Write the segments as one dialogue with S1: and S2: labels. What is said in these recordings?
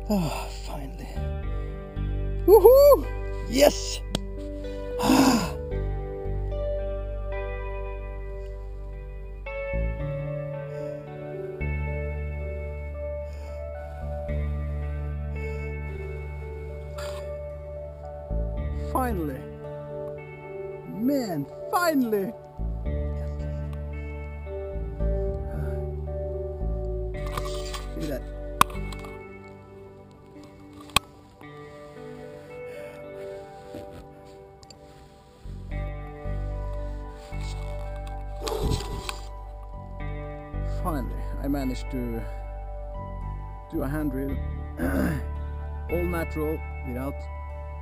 S1: Ah, finally. Woohoo! Yes! Ah. Finally. Man, finally! Look at that. Finally, I managed to do a hand drill, all natural, without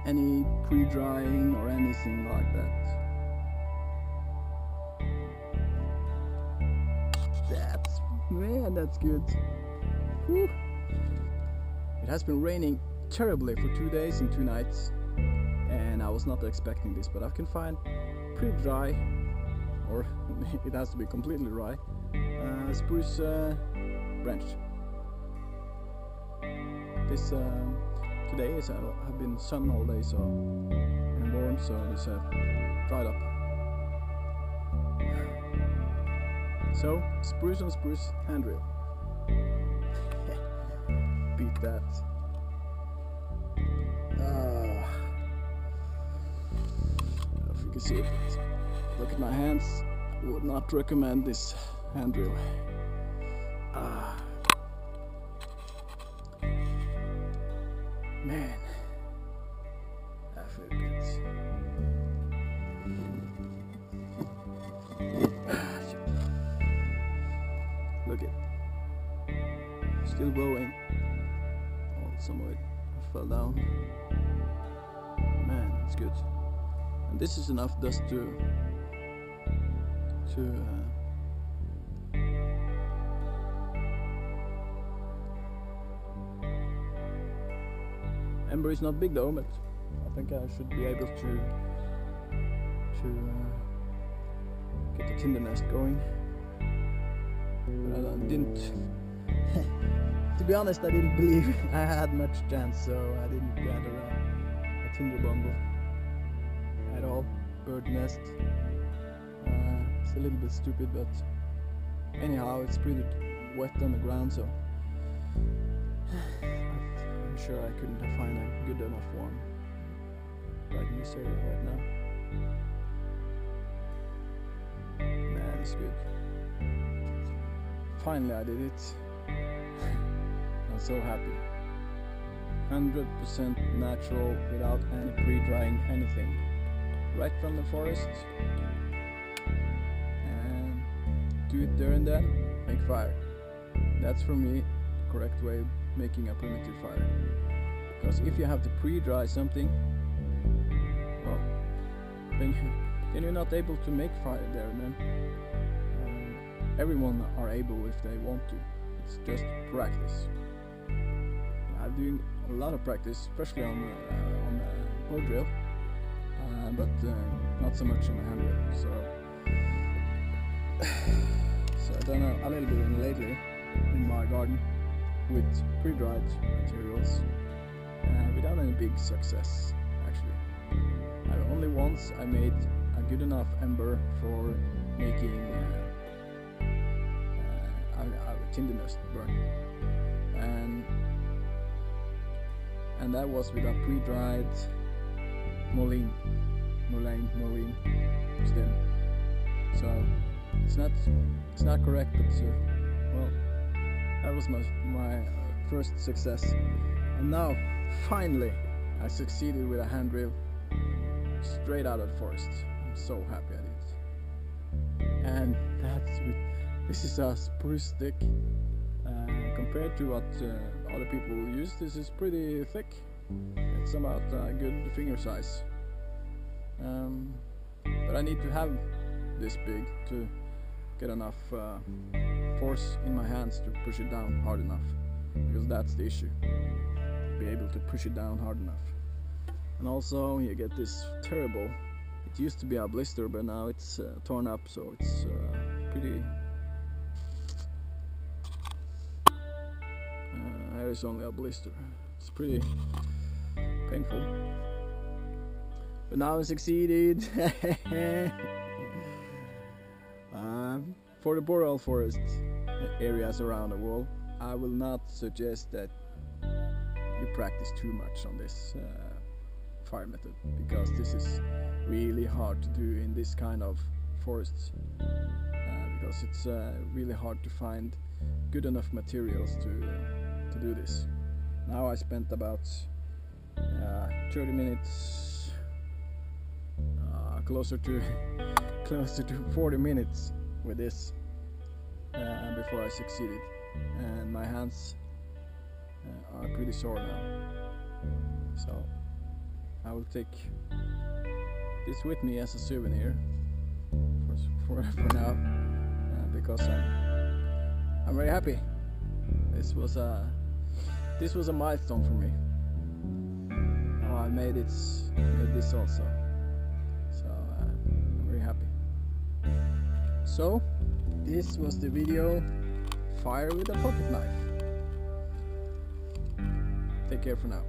S1: any pre-drying or anything like that. That's good. Whew. It has been raining terribly for 2 days and 2 nights, and I was not expecting this, but I can find pretty dry, or it has to be completely dry, spruce branch. This today have been sun all day, so and warm, so this dried up. So spruce on spruce hand drill. Beat that. If you can see it, look at my hands. Would not recommend this hand drill. Man, that feels good. Look it, still blowing. Oh, some of it fell down. Man, it's good. And this is enough dust to ember is not big though, but I think I should be able to get the tinder nest going. But I didn't. To be honest, I didn't believe I had much chance, so I didn't gather a tinder bundle at all. Bird nest. It's a little bit stupid, but anyhow, it's pretty wet on the ground, so I'm sure I couldn't find a good enough one right in this area right now. Man, it's good. Finally I did it. I'm so happy. 100% natural, without any pre-drying anything. Right from the forest. And do it there and then, make fire. That's for me the correct way of making a primitive fire. Because if you have to pre-dry something, well, then you're not able to make fire there and then. Everyone are able if they want to. It's just practice. I'm doing a lot of practice, especially on bow drill, but not so much on the hand drill. So I've done a little bit lately in my garden with pre-dried materials, without any big success actually. Only once I made a good enough ember for making a tinder nest burn, and that was with a pre-dried mullein stem. So it's not correct, but well, that was my first success. And now finally I succeeded with a hand drill straight out of the forest. I'm so happy I did. And this is a spruce stick. Compared to what other people use, this is pretty thick. It's about a good finger size. But I need to have this big to get enough force in my hands to push it down hard enough, because that's the issue. Be able to push it down hard enough. And also you get this terrible, it used to be a blister, but now it's torn up, so it's pretty. There is only a blister. It's pretty painful. But now I succeeded. For the boreal forest areas around the world, I will not suggest that you practice too much on this fire method, because this is really hard to do in this kind of forests, because it's really hard to find good enough materials to do this. Now I spent about 30 minutes, closer to 40 minutes with this before I succeeded, and my hands are pretty sore now. So I will take this with me as a souvenir for now, because I'm very happy. This was a milestone for me. Now I made this also, so I'm very happy. So this was the video, fire with a pocket knife. Take care for now.